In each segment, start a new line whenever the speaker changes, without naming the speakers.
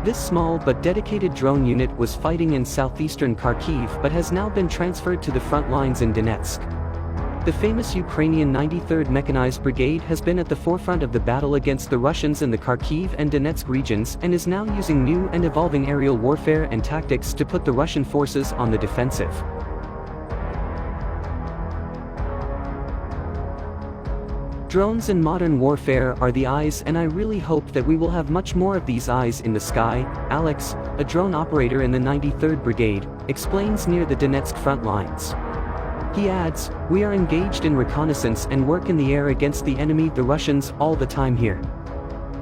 This small but dedicated drone unit was fighting in southeastern Kharkiv but has now been transferred to the front lines in Donetsk. The famous Ukrainian 93rd Mechanized Brigade has been at the forefront of the battle against the Russians in the Kharkiv and Donetsk regions and is now using new and evolving aerial warfare and tactics to put the Russian forces on the defensive. Drones in modern warfare are the eyes, and I really hope that we will have much more of these eyes in the sky. Alex, a drone operator in the 93rd Brigade, explains near the Donetsk front lines. He adds, "We are engaged in reconnaissance and work in the air against the enemy, the Russians, all the time here."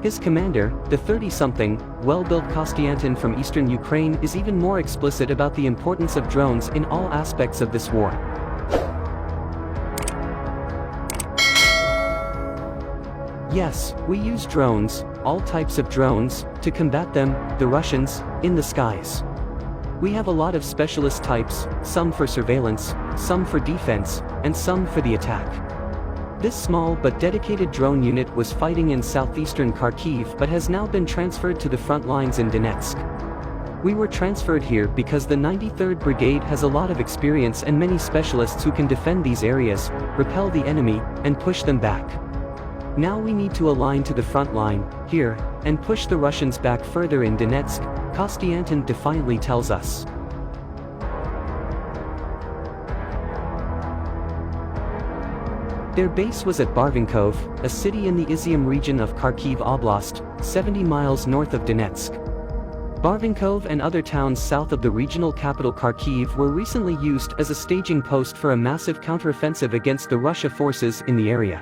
His commander, the 30-something, well-built Kostiantin from eastern Ukraine, is even more explicit about the importance of drones in all aspects of this war. Yes, we use drones, all types of drones, to combat them, the Russians, in the skies. We have a lot of specialist types, some for surveillance, some for defense, and some for the attack. This small but dedicated drone unit was fighting in southeastern Kharkiv but has now been transferred to the front lines in Donetsk. We were transferred here because the 93rd Brigade has a lot of experience and many specialists who can defend these areas, repel the enemy, and push them back. Now we need to align to the front line, here, and push the Russians back further in Donetsk, Kostiantin defiantly tells us. Their base was at Barvinkov, a city in the Izium region of Kharkiv Oblast, 70 miles north of Donetsk. Barvinkov and other towns south of the regional capital Kharkiv were recently used as a staging post for a massive counteroffensive against the Russia forces in the area.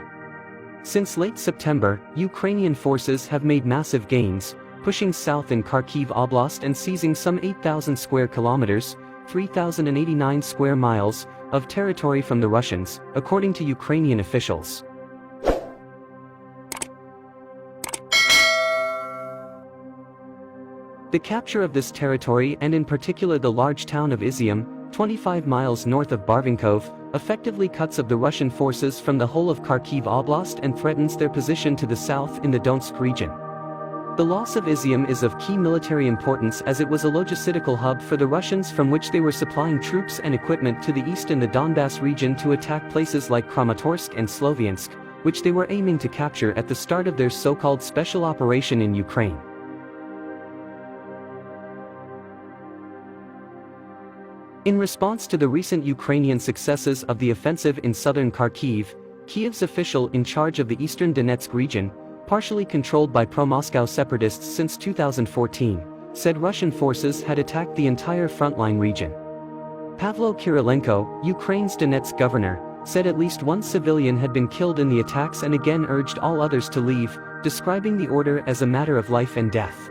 Since late September, Ukrainian forces have made massive gains, pushing south in Kharkiv Oblast and seizing some 8,000 square kilometers, 3,089 square miles, of territory from the Russians, according to Ukrainian officials. The capture of this territory, and in particular the large town of Izium, 25 miles north of Barvinkov, effectively cuts off the Russian forces from the whole of Kharkiv Oblast and threatens their position to the south in the Donetsk region. The loss of Izium is of key military importance as it was a logistical hub for the Russians from which they were supplying troops and equipment to the east in the Donbass region to attack places like Kramatorsk and Sloviansk, which they were aiming to capture at the start of their so-called special operation in Ukraine. In response to the recent Ukrainian successes of the offensive in southern Kharkiv, Kiev's official in charge of the eastern Donetsk region, partially controlled by pro-Moscow separatists since 2014, said Russian forces had attacked the entire frontline region. Pavlo Kirilenko, Ukraine's Donetsk governor, said at least one civilian had been killed in the attacks and again urged all others to leave, describing the order as a matter of life and death.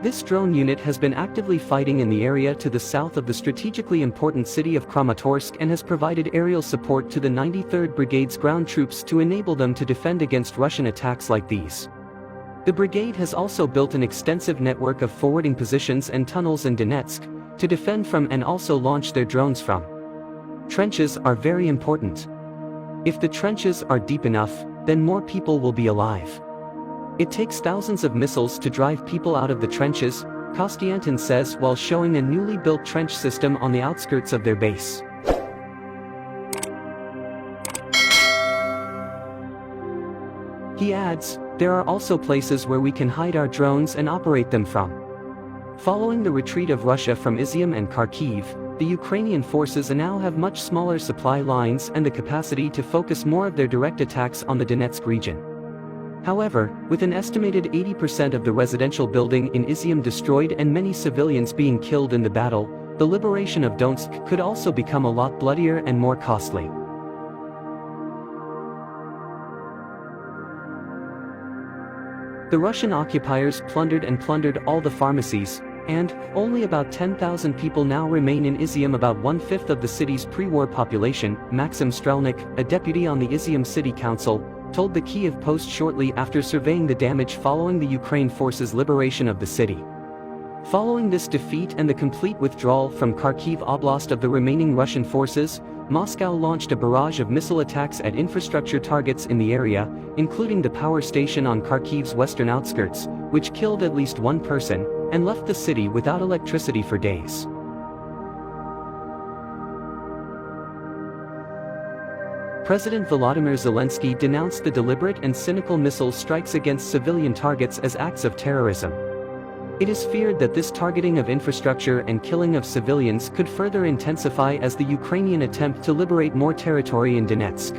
This drone unit has been actively fighting in the area to the south of the strategically important city of Kramatorsk and has provided aerial support to the 93rd Brigade's ground troops to enable them to defend against Russian attacks like these. The brigade has also built an extensive network of forwarding positions and tunnels in Donetsk, to defend from and also launch their drones from. Trenches are very important. If the trenches are deep enough, then more people will be alive. It takes thousands of missiles to drive people out of the trenches, Kostiantin says while showing a newly built trench system on the outskirts of their base. He adds, "There are also places where we can hide our drones and operate them from." Following the retreat of Russia from Izium and Kharkiv, the Ukrainian forces now have much smaller supply lines and the capacity to focus more of their direct attacks on the Donetsk region. However, with an estimated 80% of the residential building in Izium destroyed and many civilians being killed in the battle, the liberation of Donetsk could also become a lot bloodier and more costly. The Russian occupiers plundered all the pharmacies, and only about 10,000 people now remain in Izium, about one-fifth of the city's pre-war population. Maxim Strelnik, a deputy on the Izium City Council, told the Kiev Post shortly after surveying the damage following the Ukraine forces' liberation of the city. Following this defeat and the complete withdrawal from Kharkiv Oblast of the remaining Russian forces, Moscow launched a barrage of missile attacks at infrastructure targets in the area, including the power station on Kharkiv's western outskirts, which killed at least one person, and left the city without electricity for days. President Volodymyr Zelensky denounced the deliberate and cynical missile strikes against civilian targets as acts of terrorism. It is feared that this targeting of infrastructure and killing of civilians could further intensify as the Ukrainian attempt to liberate more territory in Donetsk.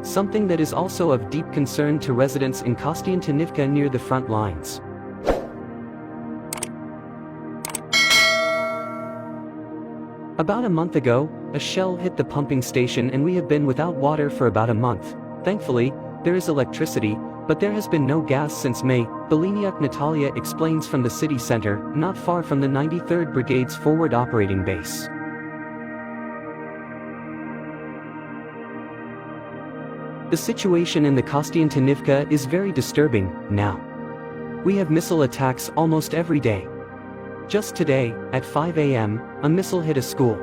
Something that is also of deep concern to residents in Kostiantynivka near the front lines. About a month ago, a shell hit the pumping station and we have been without water for about a month. Thankfully, there is electricity, but there has been no gas since May, Beleniuk Natalia explains from the city center, not far from the 93rd Brigade's forward operating base. The situation in the Kostiantynivka is very disturbing now. We have missile attacks almost every day. Just today, at 5 a.m., a missile hit a school.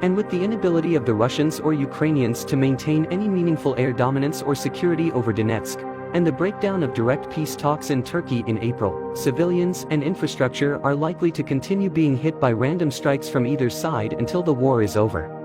And with the inability of the Russians or Ukrainians to maintain any meaningful air dominance or security over Donetsk, and the breakdown of direct peace talks in Turkey in April, civilians and infrastructure are likely to continue being hit by random strikes from either side until the war is over.